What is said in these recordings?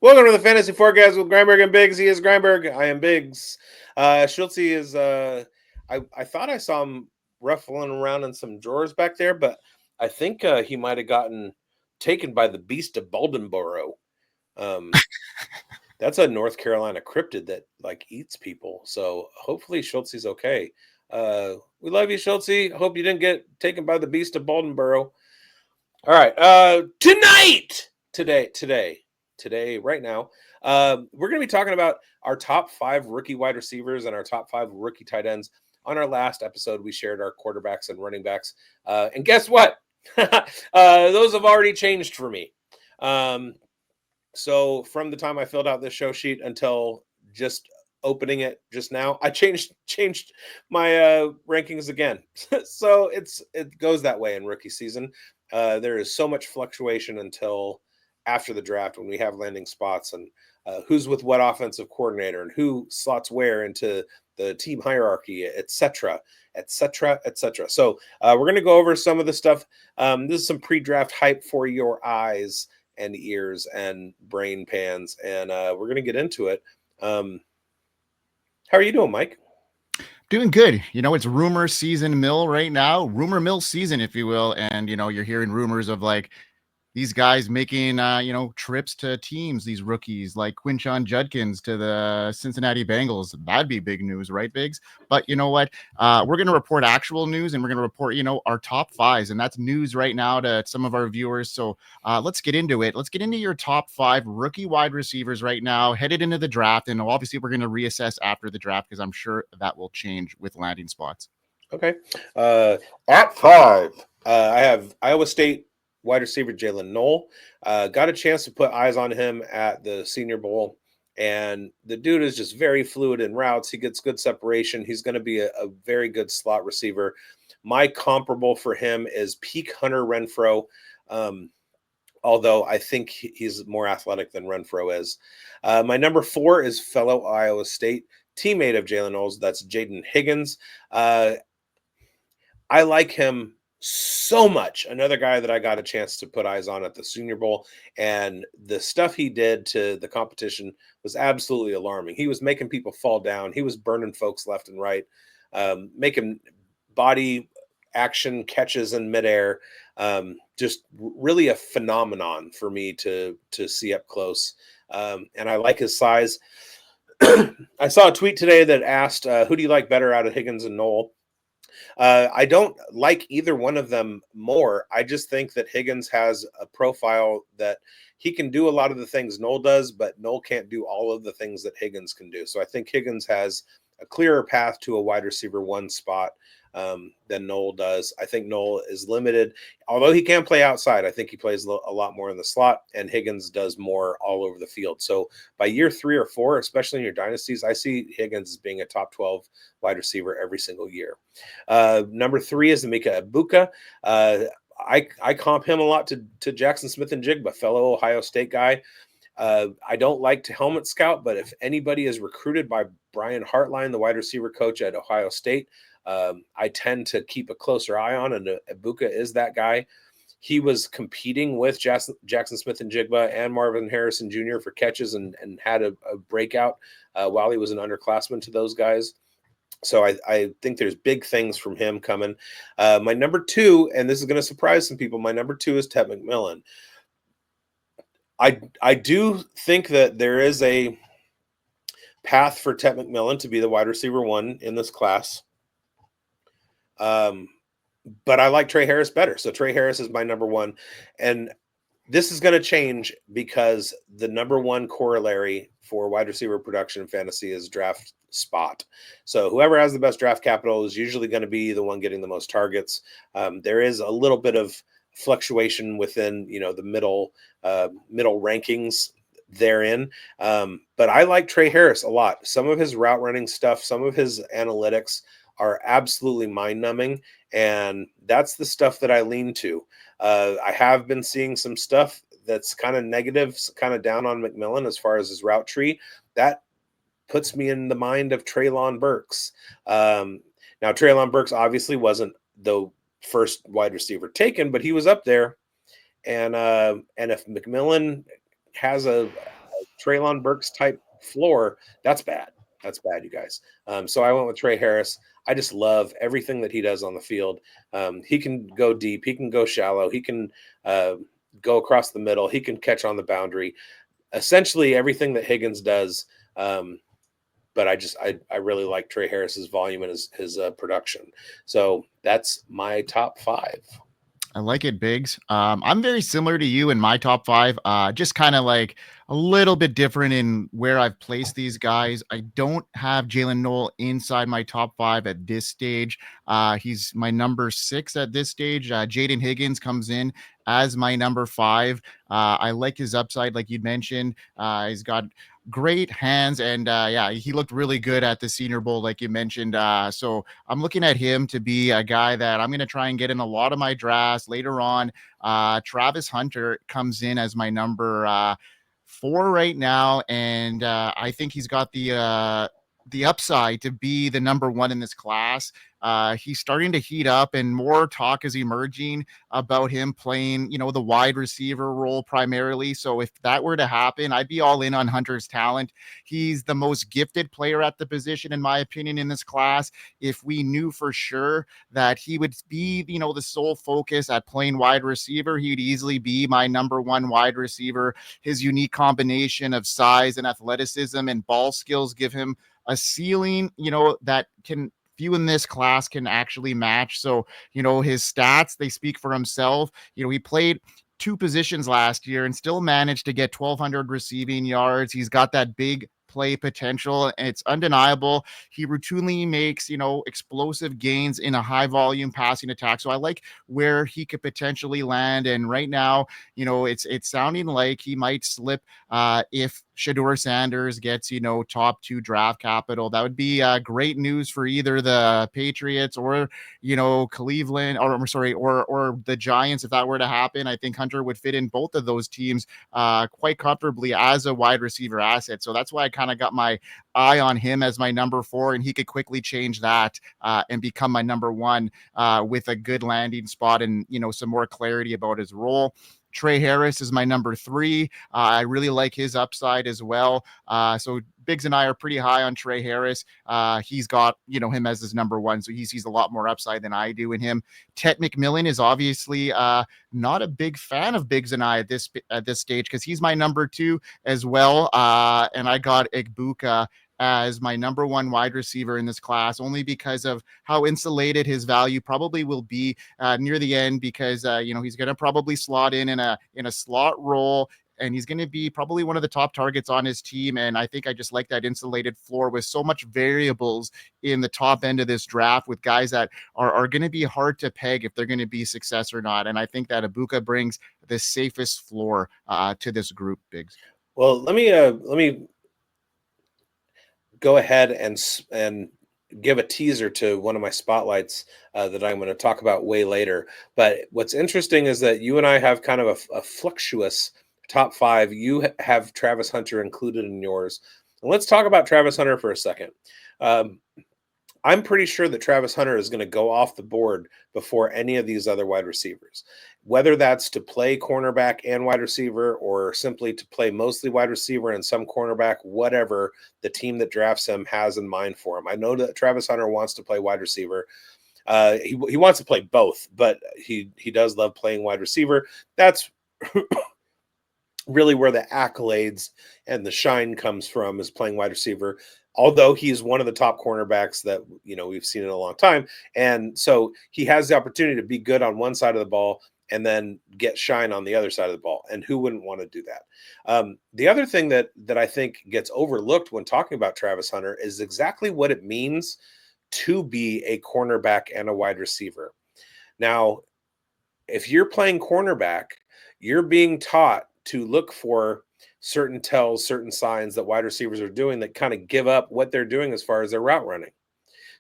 Welcome to the Fantasy Forecast with Grindberg and Biggs. He is Grindberg. I am Biggs. Schultz is, I thought I saw him ruffling around in some drawers back there, but I think he might have gotten taken by the beast of Baldenboro. That's a North Carolina cryptid that eats people. So hopefully Schultz is okay. We love you, Schultz. Hope you didn't get taken by the beast of Baldenboro. All right. Today, right now, we're going to be talking about our top 5 rookie wide receivers and our top 5 rookie tight ends. On our last episode, we shared our quarterbacks and running backs. And guess what? Those have already changed for me. So from the time I filled out this show sheet until just opening it just now, I changed my rankings again. So it goes that way in rookie season. There is so much fluctuation until after the draft when we have landing spots and who's with what offensive coordinator and who slots where into the team hierarchy, etc. So we're going to go over some of the stuff. This is some pre-draft hype for your eyes and ears and brain pans, and we're going to get into it. How are you doing, Mike? Doing good. It's rumor season mill right now, rumor mill season, if you will. And, you're hearing rumors of these guys making, trips to teams, these rookies like Quinshon Judkins to the Cincinnati Bengals. That'd be big news, right, Biggs? But you know what? We're going to report actual news, and we're going to report, our top 5s. And that's news right now to some of our viewers. So let's get into it. Let's get into your top 5 rookie wide receivers right now, headed into the draft. And obviously, we're going to reassess after the draft because I'm sure that will change with landing spots. Okay. At 5, I have Iowa State wide receiver Jaylen Knoll. Got a chance to put eyes on him at the Senior Bowl, and the dude is just very fluid in routes. He gets good separation. He's going to be a very good slot receiver. My comparable for him is peak Hunter Renfrow, although I think he's more athletic than Renfrow is. My number 4 is fellow Iowa State teammate of Jaylen Knoll's. That's Jayden Higgins. I like him so much. Another guy that I got a chance to put eyes on at the Senior Bowl, and the stuff he did to the competition was absolutely alarming. He was making people fall down. He was burning folks left and right, making body action catches in midair. Just really a phenomenon for me to see up close. And I like his size. I saw a tweet today that asked, who do you like better out of Higgins and Knoll? I don't like either one of them more. I just think that Higgins has a profile that he can do a lot of the things Knoll does, but Knoll can't do all of the things that Higgins can do. So I think Higgins has a clearer path to a wide receiver 1 spot than Knoll does. I think Knoll is limited. Although he can play outside, I think he plays a lot more in the slot, and Higgins does more all over the field. So by year 3 or 4, especially in your dynasties, I see Higgins as being a top 12 wide receiver every single year. Number 3 is Emeka Egbuka. I comp him a lot to Jackson Smith-Njigba, fellow Ohio State guy. I don't like to helmet scout, but if anybody is recruited by Brian Hartline, the wide receiver coach at Ohio State, I tend to keep a closer eye on, and Egbuka is that guy. He was competing with Jackson Smith-Njigba and Marvin Harrison Jr. for catches and had a breakout while he was an underclassman to those guys. So I think there's big things from him coming. My number 2, and this is going to surprise some people, my number 2 is Ted McMillan. I do think that there is a path for Ted McMillan to be the wide receiver 1 in this class. But I like Trey Harris better. So Trey Harris is my number 1. And this is going to change because the number 1 corollary for wide receiver production in fantasy is draft spot. So whoever has the best draft capital is usually going to be the one getting the most targets. There is a little bit of fluctuation within, the middle rankings therein. But I like Trey Harris a lot. Some of his route running stuff, some of his analytics are absolutely mind-numbing, and that's the stuff that I lean to. I have been seeing some stuff that's kind of negative, kind of down on McMillan as far as his route tree. That puts me in the mind of Treylon Burks. Now, Treylon Burks obviously wasn't the first wide receiver taken, but he was up there. And if McMillan has a Treylon Burks type floor, that's bad. That's bad, you guys. So I went with Trey Harris. I just love everything that he does on the field. He can go deep. He can go shallow. He can go across the middle. He can catch on the boundary. Essentially everything that Higgins does. But I really like Trey Harris's volume and his production. So that's my top 5. I like it, Biggs. I'm very similar to you in my top 5. Just kind of like a little bit different in where I've placed these guys. I don't have Jaylen Noel inside my top 5 at this stage. He's my number 6 at this stage. Jayden Higgins comes in as my number 5. I like his upside, like you mentioned. He's got great hands, and yeah, he looked really good at the Senior Bowl, like you mentioned. So I'm looking at him to be a guy that I'm going to try and get in a lot of my drafts later on. Travis Hunter comes in as my number 4 right now, and I think he's got the upside to be the number 1 in this class. He's starting to heat up, and more talk is emerging about him playing, the wide receiver role primarily. So if that were to happen, I'd be all in on Hunter's talent. He's the most gifted player at the position, in my opinion, in this class. If we knew for sure that he would be, the sole focus at playing wide receiver, he'd easily be my number 1 wide receiver. His unique combination of size and athleticism and ball skills give him a ceiling, that few in this class can actually match. So, his stats, they speak for himself. He played 2 positions last year and still managed to get 1,200 receiving yards. He's got that big play potential, and it's undeniable. He routinely makes, explosive gains in a high volume passing attack. So I like where he could potentially land. And right now, it's sounding like he might slip if Shedeur Sanders gets, top 2 draft capital. That would be great news for either the Patriots or, Cleveland, or I'm sorry, or the Giants. If that were to happen, I think Hunter would fit in both of those teams quite comfortably as a wide receiver asset. So that's why I kind of got my eye on him as my number 4, and he could quickly change that and become my number 1 with a good landing spot and, some more clarity about his role. Trey Harris is my number 3. I really like his upside as well. So Biggs and I are pretty high on Trey Harris. He's got, him as his number 1. So he sees a lot more upside than I do in him. Tet McMillan is obviously not a big fan of Biggs and I at this stage, because he's my number 2 as well. And I got Igbuka as my number 1 wide receiver in this class, only because of how insulated his value probably will be near the end, because he's going to probably slot in a slot role, and he's going to be probably one of the top targets on his team. And I think I just like that insulated floor with so much variables in the top end of this draft with guys that are going to be hard to peg if they're going to be success or not. And I think that Igbuka brings the safest floor to this group, Biggs. Well, let me go ahead and give a teaser to one of my spotlights that I'm going to talk about way later. But what's interesting is that you and I have kind of a fluctuous top 5. You have Travis Hunter included in yours. And let's talk about Travis Hunter for a second. I'm pretty sure that Travis Hunter is going to go off the board before any of these other wide receivers, whether that's to play cornerback and wide receiver, or simply to play mostly wide receiver and some cornerback, whatever the team that drafts him has in mind for him. I know that Travis Hunter wants to play wide receiver. He wants to play both, but he does love playing wide receiver. That's really where the accolades and the shine comes from, is playing wide receiver. Although he's one of the top cornerbacks that, we've seen in a long time. And so he has the opportunity to be good on one side of the ball and then get shine on the other side of the ball. And who wouldn't want to do that? The other thing that I think gets overlooked when talking about Travis Hunter is exactly what it means to be a cornerback and a wide receiver. Now, if you're playing cornerback, you're being taught to look for certain tells, certain signs that wide receivers are doing that kind of give up what they're doing as far as their route running.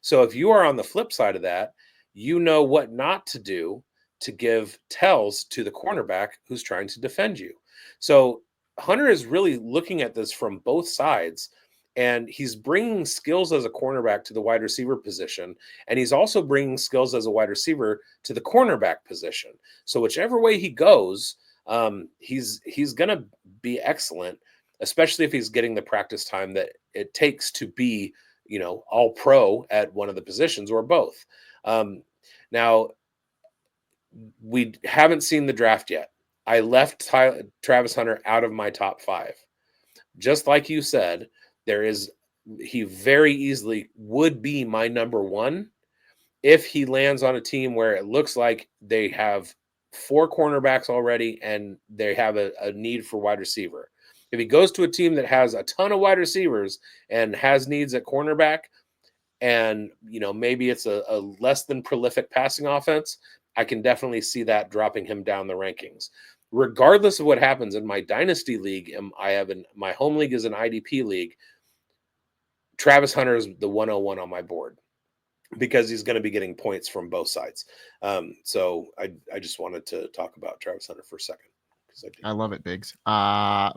So if you are on the flip side of that, you know what not to do to give tells to the cornerback who's trying to defend you. So Hunter is really looking at this from both sides, and he's bringing skills as a cornerback to the wide receiver position, and he's also bringing skills as a wide receiver to the cornerback position. So whichever way he goes, he's going to be excellent. especially if he's getting the practice time that it takes to be, all pro at one of the positions or both. Now, we haven't seen the draft yet. I left Travis Hunter out of my top 5. Just like you said, he very easily would be my number 1 if he lands on a team where it looks like they have 4 cornerbacks already and they have a need for wide receiver. If he goes to a team that has a ton of wide receivers and has needs at cornerback, and maybe it's a less than prolific passing offense, I can definitely see that dropping him down the rankings. Regardless of what happens in my dynasty league, my home league is an IDP league. Travis Hunter is the 101 on my board because he's going to be getting points from both sides. So I just wanted to talk about Travis Hunter for a second. I love it, Biggs.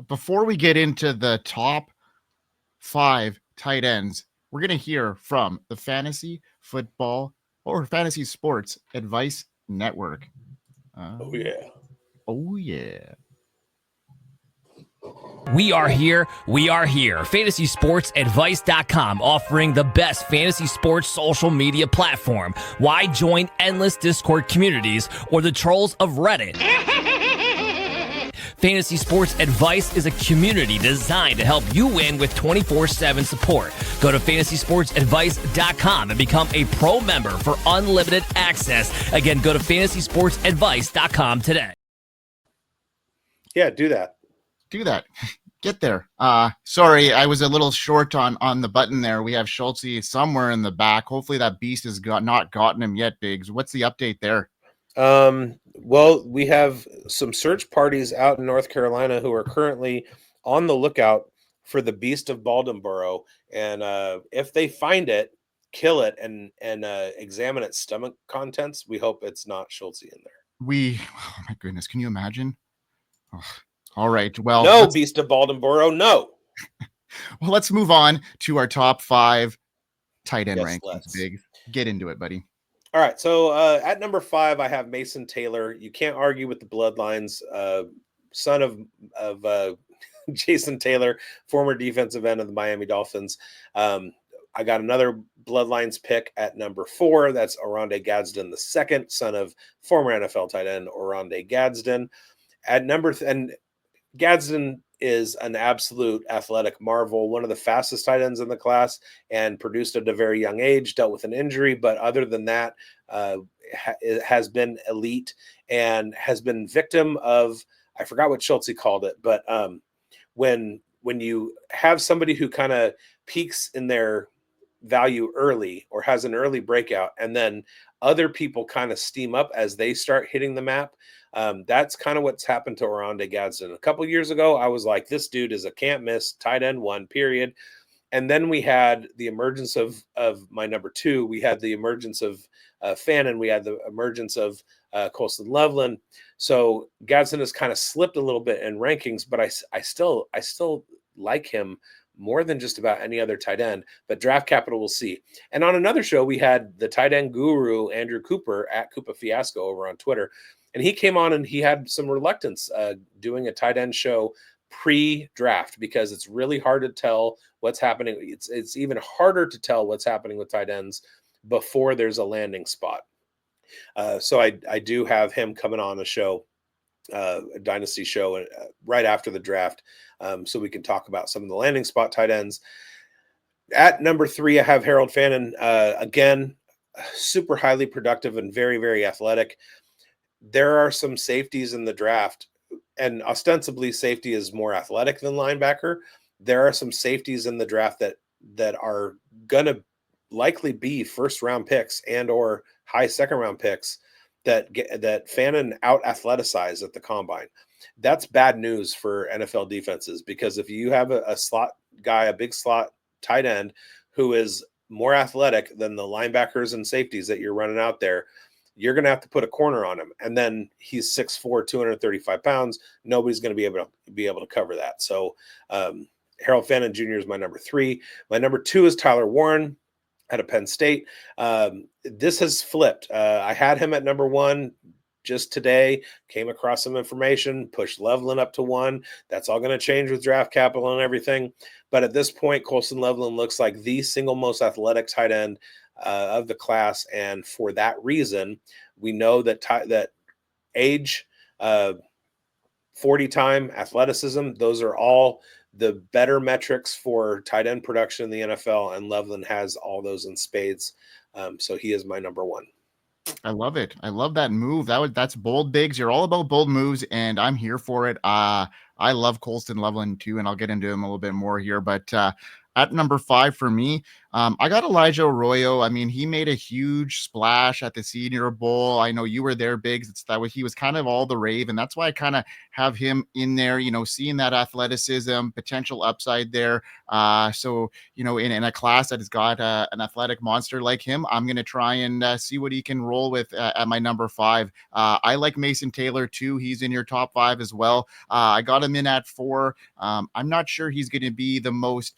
Before we get into the top 5 tight ends, we're going to hear from the Fantasy Football or Fantasy Sports Advice Network. Oh, yeah. Oh, yeah. We are here. FantasySportsAdvice.com, offering the best fantasy sports social media platform. Why join endless Discord communities or the trolls of Reddit? Fantasy Sports Advice is a community designed to help you win with 24/7 support. Go to FantasySportsAdvice.com and become a pro member for unlimited access. Again, go to FantasySportsAdvice.com today. Yeah, do that. Get there. Sorry, I was a little short on the button there. We have Schultze somewhere in the back. Hopefully that beast has not gotten him yet, Biggs. What's the update there? Well, we have some search parties out in North Carolina who are currently on the lookout for the beast of Baldenboro. And if they find it, kill it and examine its stomach contents. We hope it's not Schultze in there. Oh my goodness, can you imagine? Oh, all right. Well, no, beast of Baldenboro, no. Well, let's move on to our top 5 tight end rankings. Let's. Biggs, get into it, buddy. All right, so at number 5, I have Mason Taylor. You can't argue with the bloodlines. Son of Jason Taylor, former defensive end of the Miami Dolphins. I got another bloodlines pick at number 4. That's Oronde Gadsden II, son of former NFL tight end Oronde Gadsden. At number and Gadsden is an absolute athletic marvel, one of the fastest tight ends in the class, and produced at a very young age, dealt with an injury. But other than that, it has been elite and has been victim of, I forgot what Schultze called it, but when you have somebody who kind of peaks in their value early or has an early breakout, and then other people kind of steam up as they start hitting the map. That's kind of what's happened to Oronde Gadsden. A couple years ago, I was like, this dude is a can't miss tight end 1, period. And then we had the emergence of my number 2. We had the emergence of Fannin. We had the emergence of Colston Loveland. So Gadsden has kind of slipped a little bit in rankings, but I still like him more than just about any other tight end, but draft capital will see. And on another show, we had the tight end guru, Andrew Cooper at Koopa Fiasco over on Twitter. And he came on and he had some reluctance doing a tight end show pre-draft because it's really hard to tell what's happening. It's even harder to tell what's happening with tight ends before there's a landing spot. So I do have him coming on a show, a dynasty show right after the draft, so we can talk about some of the landing spot tight ends. At number 3, I have Harold Fannin. Again, super highly productive and very, very athletic. There are some safeties in the draft, and ostensibly safety is more athletic than linebacker. There are some safeties in the draft that are going to likely be first-round picks and or high second-round picks that Fannin out-athleticized at the combine. That's bad news for NFL defenses because if you have a slot guy, a big slot tight end who is more athletic than the linebackers and safeties that you're running out there, you're going to have to put a corner on him. And then he's 6'4", 235 pounds. Nobody's going to be able to cover that. So Harold Fannin Jr. is my number 3. My number 2 is Tyler Warren out of Penn State. This has flipped. I had him at number 1 just today came across some information, pushed Loveland up to 1. That's all going to change with draft capital and everything. But at this point, Colston Loveland looks like the single most athletic tight end of the class. And for that reason, we know that that age, 40 time, athleticism, those are all the better metrics for tight end production in the NFL. And Loveland has all those in spades. So he is my number 1. I love it. I love that move. That's bold, Biggs. You're all about bold moves, and I'm here for it. I love Colston Loveland too, and I'll get into him a little bit more here. But at number 5 for me, I got Elijah Arroyo. I mean, he made a huge splash at the Senior Bowl. I know you were there, Biggs. He was kind of all the rave, and that's why I kind of have him in there. You know, seeing that athleticism, potential upside there. So you know, in a class that has got an athletic monster like him, I'm going to try and see what he can roll with at my number 5. I like Mason Taylor too. He's in your top 5 as well. I got him in at 4. I'm not sure he's going to be the most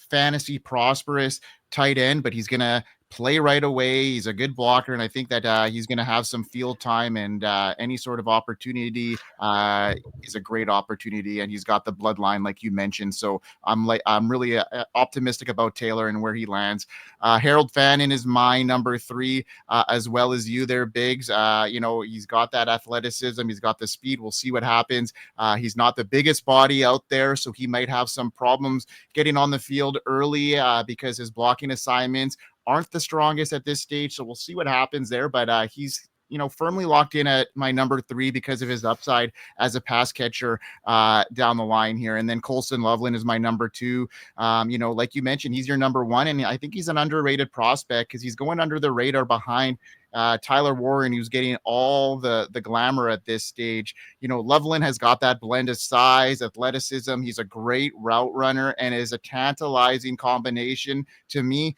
fantasy prosperous tight end, but he's going to play right away. He's a good blocker, and I think that he's going to have some field time, and any sort of opportunity is a great opportunity, and he's got the bloodline like you mentioned. So I'm really optimistic about Taylor and where he lands. Harold Fannin is my number 3, as well as you there, Biggs. He's got that athleticism, he's got the speed. We'll see what happens. He's not the biggest body out there, so he might have some problems getting on the field early because his blocking assignments aren't the strongest at this stage. So we'll see what happens there. But he's firmly locked in at my number 3 because of his upside as a pass catcher down the line here. And then Colston Loveland is my number 2. Like you mentioned, he's your number 1. And I think he's an underrated prospect because he's going under the radar behind Tyler Warren, who's getting all the glamour at this stage. Loveland has got that blend of size, athleticism. He's a great route runner and is a tantalizing combination to me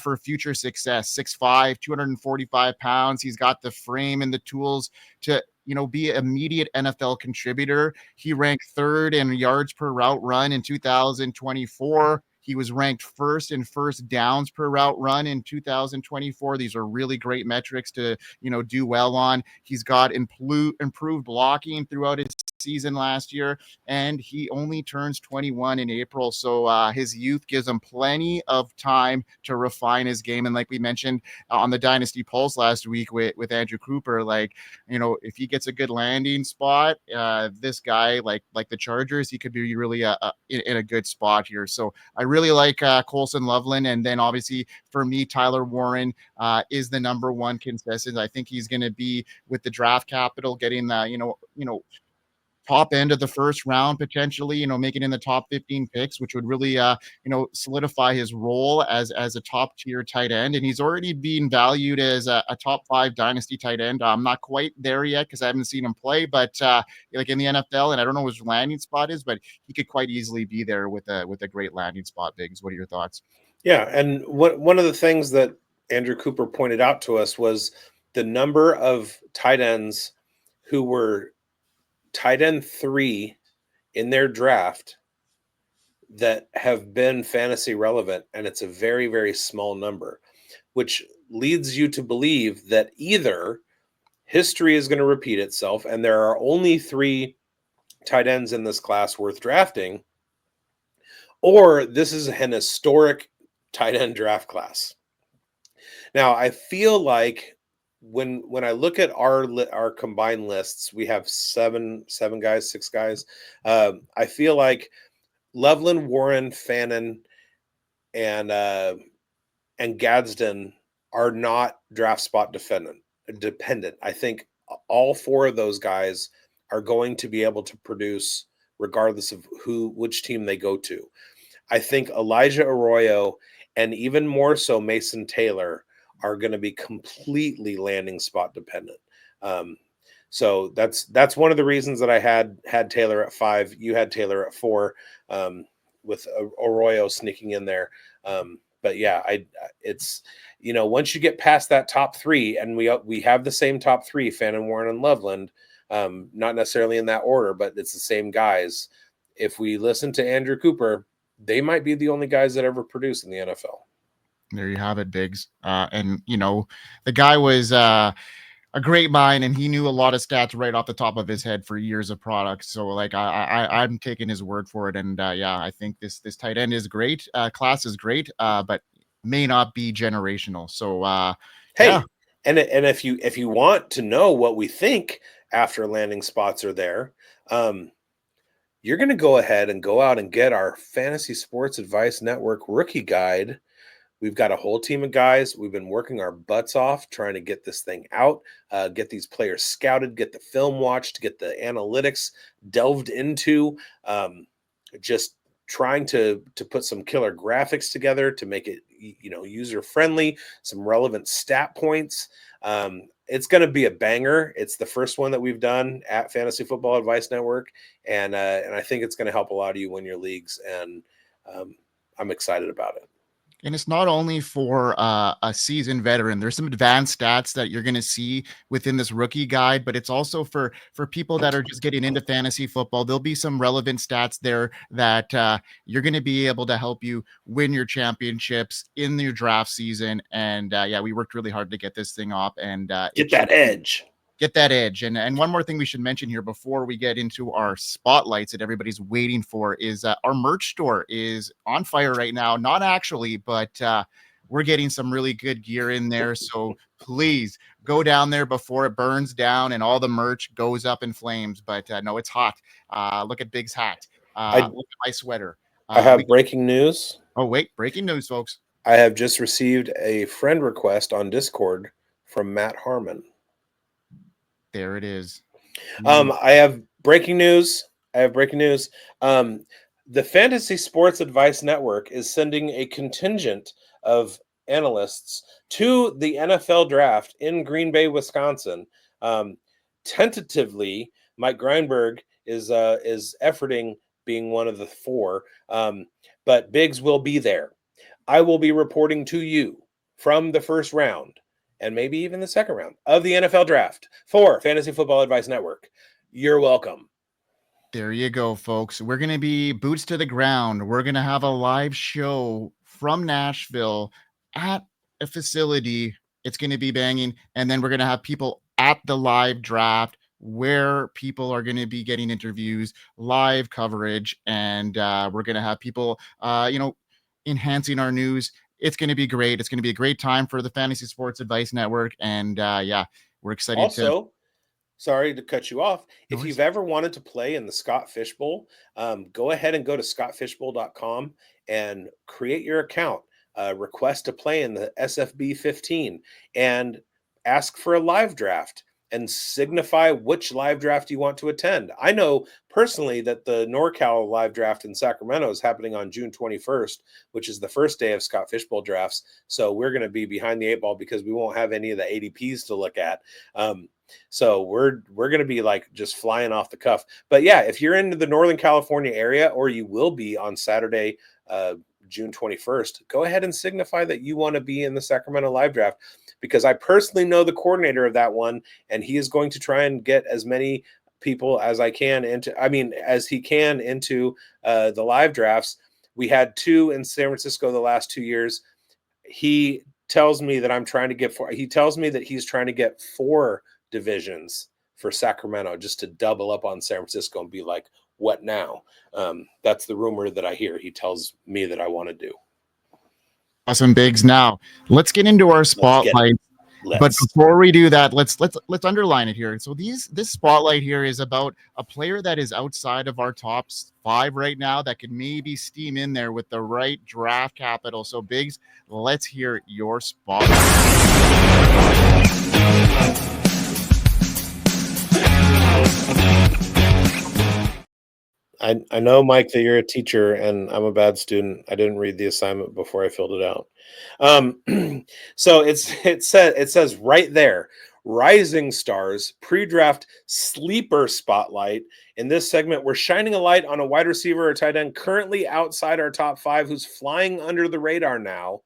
for future success. 6'5", 245 pounds. He's got the frame and the tools to be an immediate NFL contributor. He ranked 3rd in yards per route run in 2024. He was ranked 1st in first downs per route run in 2024. These are really great metrics to, do well on. He's got improved blocking throughout his season last year, and he only turns 21 in April. So his youth gives him plenty of time to refine his game. And like we mentioned on the Dynasty Pulse last week with Andrew Cooper, if he gets a good landing spot, this guy, like the Chargers, he could be really in a good spot here. So I really like Colston Loveland. And then obviously for me, Tyler Warren is the number 1 consistent. I think he's going to be, with the draft capital, getting the, top end of the first round, potentially, making in the top 15 picks, which would really, solidify his role as a top tier tight end. And he's already being valued as a top 5 dynasty tight end. I'm not quite there yet because I haven't seen him play, but like in the NFL, and I don't know what his landing spot is, but he could quite easily be there with a great landing spot. Biggs, what are your thoughts? Yeah. And one of the things that Andrew Cooper pointed out to us was the number of tight ends who were tight end 3 in their draft that have been fantasy relevant, and it's a very, very small number, which leads you to believe that either history is going to repeat itself and there are only 3 tight ends in this class worth drafting, or this is an historic tight end draft class. Now, I feel like when I look at our combined lists, we have 6 guys. I feel like Loveland, Warren, Fannin, and Gadsden are not draft spot dependent. I think all 4 of those guys are going to be able to produce regardless of which team they go to. I think Elijah Arroyo and even more so Mason Taylor are going to be completely landing spot dependent. So that's one of the reasons that I had Taylor at 5. You had Taylor at 4, with Arroyo sneaking in there. But yeah, it's, once you get past that top 3, and we have the same top 3, Fannin, Warren, and Loveland, not necessarily in that order, but it's the same guys. If we listen to Andrew Cooper, they might be the only guys that ever produce in the NFL. There you have it, Biggs. And the guy was a great mind, and he knew a lot of stats right off the top of his head for years of products. So like I'm taking his word for it, and yeah, I think this tight end is great. Class is great, but may not be generational. So Hey, yeah. and if you want to know what we think after landing spots are there, you're going to go ahead and go out and get our Fantasy Sports Advice Network rookie guide. We've got a whole team of guys. We've been working our butts off trying to get this thing out, get these players scouted, get the film watched, get the analytics delved into, just trying to put some killer graphics together to make it, user friendly, some relevant stat points. It's going to be a banger. It's the first one that we've done at Fantasy Football Advice Network, and I think it's going to help a lot of you win your leagues, and I'm excited about it. And it's not only for a seasoned veteran. There's some advanced stats that you're going to see within this rookie guide, but it's also for people that are just getting into fantasy football. There'll be some relevant stats there that you're going to be able to help you win your championships in your draft season. And yeah, we worked really hard to get this thing off and get that edge. Get that edge. And one more thing we should mention here before we get into our spotlights that everybody's waiting for is our merch store is on fire right now. Not actually, but we're getting some really good gear in there. So please go down there before it burns down and all the merch goes up in flames. But no, it's hot. Look at Big's hat. Look at my sweater. I have breaking news. Oh, wait. Breaking news, folks. I have just received a friend request on Discord from Matt Harmon. There it is. I have breaking news. The Fantasy Sports Advice Network is sending a contingent of analysts to the NFL draft in Green Bay, Wisconsin. Tentatively, Mike Grindberg is efforting being one of the four, but Biggs will be there. I will be reporting to you from the first round and maybe even the second round of the NFL draft for Fantasy Football Advice Network. You're welcome. There you go, folks. We're going to be boots to the ground. We're going to have a live show from Nashville at a facility. It's going to be banging. And then we're going to have people at the live draft where people are going to be getting interviews, live coverage, and we're going to have people, enhancing our news. It's going to be great. It's going to be a great time for the Fantasy Sports Advice Network. And yeah, we're excited. Also, sorry to cut you off. If you've ever wanted to play in the Scott Fish Bowl, go ahead and go to scottfishbowl.com and create your account. Request to play in the SFB 15 and ask for a live draft and signify which live draft you want to attend. I know personally that the NorCal live draft in Sacramento is happening on June 21st, which is the first day of Scott Fish Bowl drafts. So we're going to be behind the eight ball because we won't have any of the ADPs to look at. So we're going to be like just flying off the cuff. But yeah, if you're into the Northern California area, or you will be on Saturday, June 21st, go ahead and signify that you want to be in the Sacramento live draft, because I personally know the coordinator of that one, and he is going to try and get as many people as he can into the live drafts. We had 2 in San Francisco the last 2 years. He tells me that he's trying to get 4 divisions for Sacramento just to double up on San Francisco and be like, what now? That's the rumor that I hear. He tells me that I want to do. Awesome, Biggs. Now let's get into our spotlight. But before we do that, let's underline it here. So this spotlight here is about a player that is outside of our top 5 right now that could maybe steam in there with the right draft capital. So Biggs, let's hear your spotlight. I know, Mike, that you're a teacher and I'm a bad student. I didn't read the assignment before I filled it out. So it says right there, Rising Stars pre-draft sleeper spotlight. In this segment, we're shining a light on a wide receiver or tight end currently outside our top 5 who's flying under the radar now.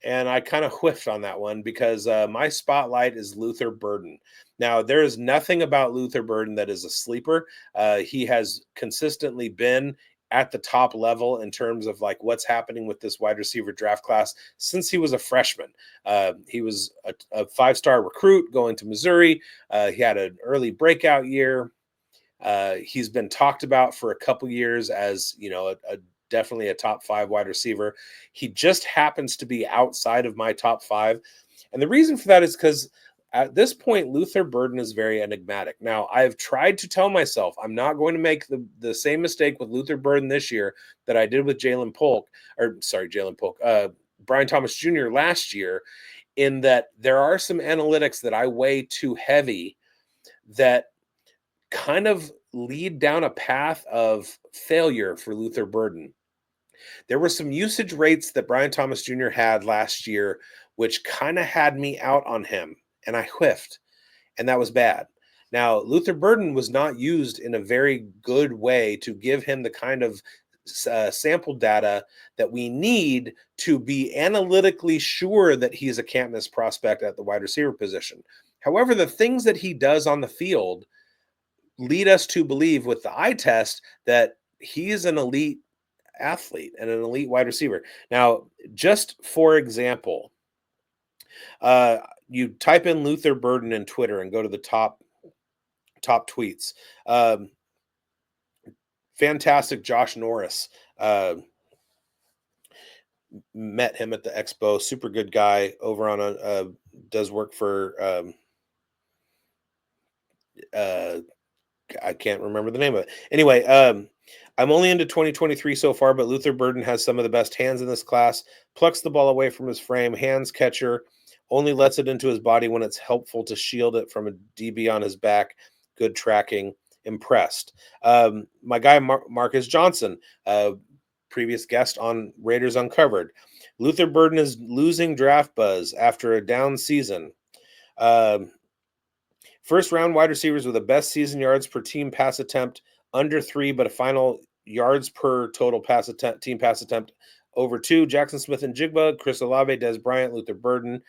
And I kind of whiffed on that one because my spotlight is Luther Burden. Now, there is nothing about Luther Burden that is a sleeper. He has consistently been at the top level in terms of like what's happening with this wide receiver draft class since he was a freshman. He was a 5-star recruit going to Missouri. He had an early breakout year. He's been talked about for a couple years as, you know, definitely a top 5 wide receiver. He just happens to be outside of my top 5. And the reason for that is because at this point, Luther Burden is very enigmatic. Now, I've tried to tell myself I'm not going to make the same mistake with Luther Burden this year that I did with Brian Thomas Jr. last year, in that there are some analytics that I weigh too heavy that kind of lead down a path of failure for Luther Burden. There were some usage rates that Brian Thomas Jr. had last year, which kind of had me out on him, and I whiffed, and that was bad. Now, Luther Burden was not used in a very good way to give him the kind of sample data that we need to be analytically sure that he's a can't miss prospect at the wide receiver position. However, the things that he does on the field lead us to believe with the eye test that he is an elite athlete and an elite wide receiver. Now, just for example, you type in Luther Burden in Twitter and go to the top tweets. Fantastic Josh Norris. Met him at the expo. Super good guy over on does work for I can't remember the name of it. Anyway, I'm only into 2023 so far, but Luther Burden has some of the best hands in this class. Plucks the ball away from his frame, hands catcher, only lets it into his body when it's helpful to shield it from a DB on his back. Good tracking. Impressed. My guy Marcus Johnson, previous guest on Raiders Uncovered. Luther Burden is losing draft buzz after a down season. First round wide receivers with the best season yards per team pass attempt under 3, but a final yards per total pass attempt, team pass attempt over 2. Jackson Smith and Jigba, Chris Olave, Des Bryant, Luther Burden.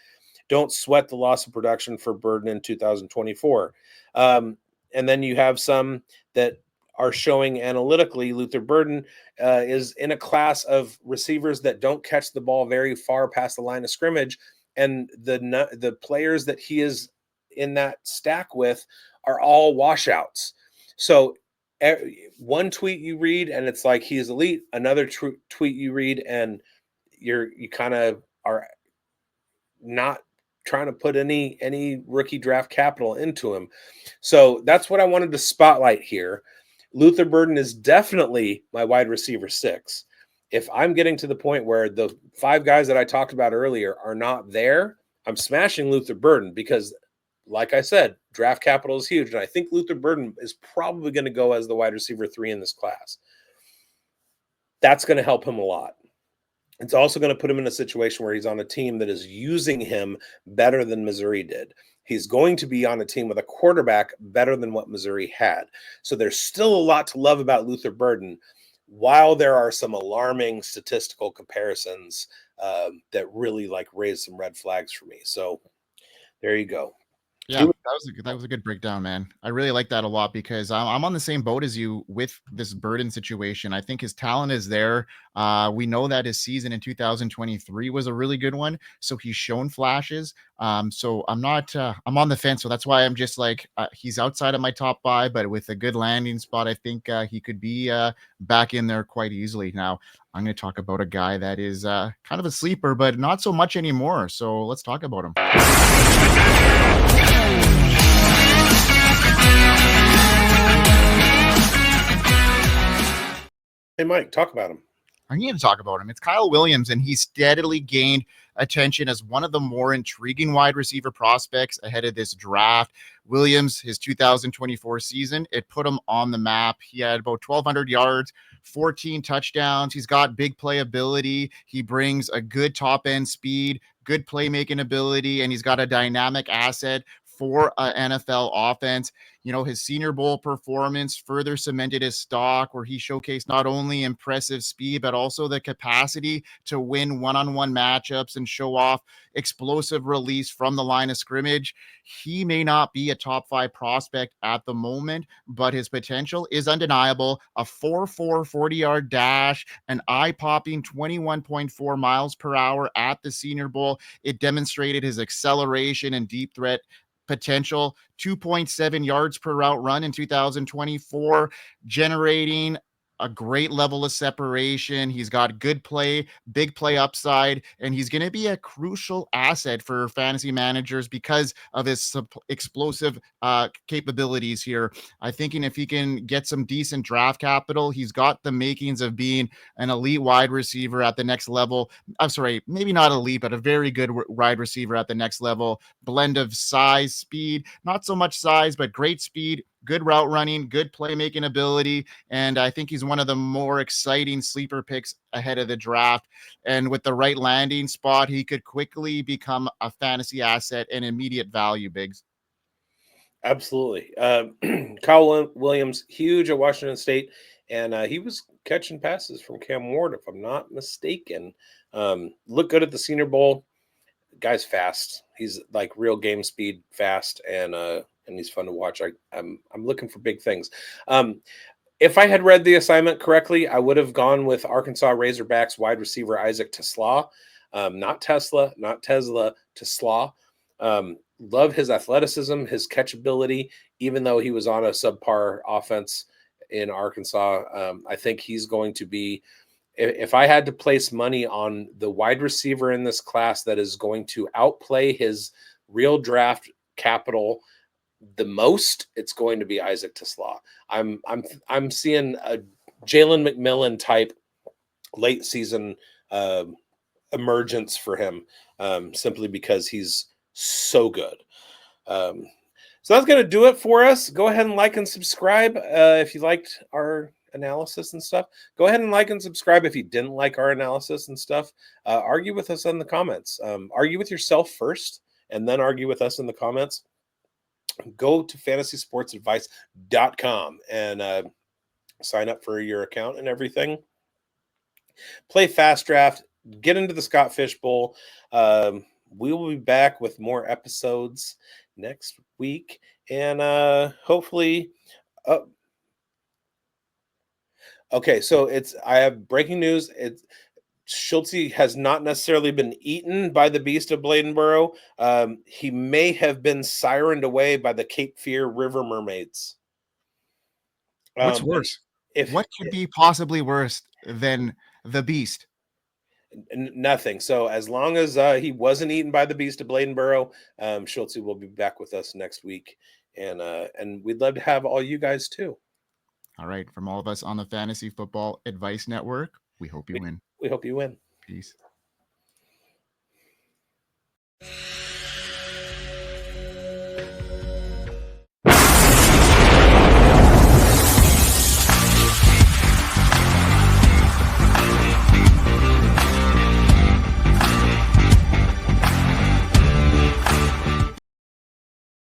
Don't sweat the loss of production for Burden in 2024. And then you have some that are showing analytically Luther Burden is in a class of receivers that don't catch the ball very far past the line of scrimmage. And the players that he is in that stack with are all washouts. So one tweet you read and it's like he is elite. Another tweet you read and you kind of are not trying to put any rookie draft capital into him. So that's what I wanted to spotlight here. Luther Burden is definitely my wide receiver 6. If I'm getting to the point where the 5 guys that I talked about earlier are not there, I'm smashing Luther Burden because, like I said, draft capital is huge. And I think Luther Burden is probably going to go as the wide receiver 3 in this class. That's going to help him a lot. It's also going to put him in a situation where he's on a team that is using him better than Missouri did. He's going to be on a team with a quarterback better than what Missouri had. So there's still a lot to love about Luther Burden, while there are some alarming statistical comparisons that really like raise some red flags for me. So there you go. Yeah, that was a good breakdown, man. I really like that a lot because I'm on the same boat as you with this Burden situation. I think his talent is there. We know that his season in 2023 was a really good one, so he's shown flashes. So I'm on the fence. So that's why I'm just like he's outside of my top 5, but with a good landing spot, I think he could be back in there quite easily. Now I'm going to talk about a guy that is kind of a sleeper, but not so much anymore. So let's talk about him. Hey, Mike, talk about him. I need to talk about him. It's Kyle Williams, and he's steadily gained attention as one of the more intriguing wide receiver prospects ahead of this draft. Williams, his 2024 season, it put him on the map. He had about 1,200 yards, 14 touchdowns. He's got big playability. He brings a good top-end speed, good playmaking ability, and he's got a dynamic asset for an NFL offense. You know, his Senior Bowl performance further cemented his stock, where he showcased not only impressive speed, but also the capacity to win one-on-one matchups and show off explosive release from the line of scrimmage. He may not be a top 5 prospect at the moment, but his potential is undeniable. A 4.4 40-yard dash, an eye-popping 21.4 miles per hour at the Senior Bowl. It demonstrated his acceleration and deep threat potential. 2.7 yards per route run in 2024, generating a great level of separation. He's got good play, big play upside, and he's going to be a crucial asset for fantasy managers because of his explosive capabilities here. I'm thinking if he can get some decent draft capital, he's got the makings of being an elite wide receiver at the next level. I'm sorry, maybe not elite, but a very good wide receiver at the next level. Blend of size, speed, not so much size, but great speed, good route running, good playmaking ability. And I think he's one of the more exciting sleeper picks ahead of the draft. And with the right landing spot, he could quickly become a fantasy asset and immediate value, Biggs. Absolutely. Kyle Williams, huge at Washington State, and he was catching passes from Cam Ward, if I'm not mistaken. Looked good at the Senior Bowl. Guy's fast. He's like real game speed, fast, and he's fun to watch. I'm looking for big things. If I had read the assignment correctly, I would have gone with Arkansas Razorbacks wide receiver Isaac TeSlaa, not Tesla, TeSlaa. Love his athleticism, his catchability, even though he was on a subpar offense in Arkansas. I think he's going to be, if I had to place money on the wide receiver in this class that is going to outplay his real draft capital the most, it's going to be Isaac TeSlaa. I'm seeing a Jalen McMillan type late season emergence for him, simply because he's so good. So that's going to do it for us. Go ahead and like and subscribe if you liked our analysis and stuff. Go ahead and like and subscribe if you didn't like our analysis and stuff. Argue with us in the comments. Argue with yourself first and then argue with us in the comments. Go to fantasysportsadvice.com and sign up for your account and everything. Play Fast Draft. Get into the Scott Fish Bowl. We will be back with more episodes next week, and hopefully okay, so I have breaking news. Schultze has not necessarily been eaten by the beast of Bladenboro. He may have been sirened away by the Cape Fear River Mermaids. What's worse? What could be possibly worse than the beast? Nothing. So as long as he wasn't eaten by the beast of Bladenboro, Schultze will be back with us next week, and we'd love to have all you guys too. All right, from all of us on the Fantasy Football Advice Network, we hope you win. We hope you win. Peace.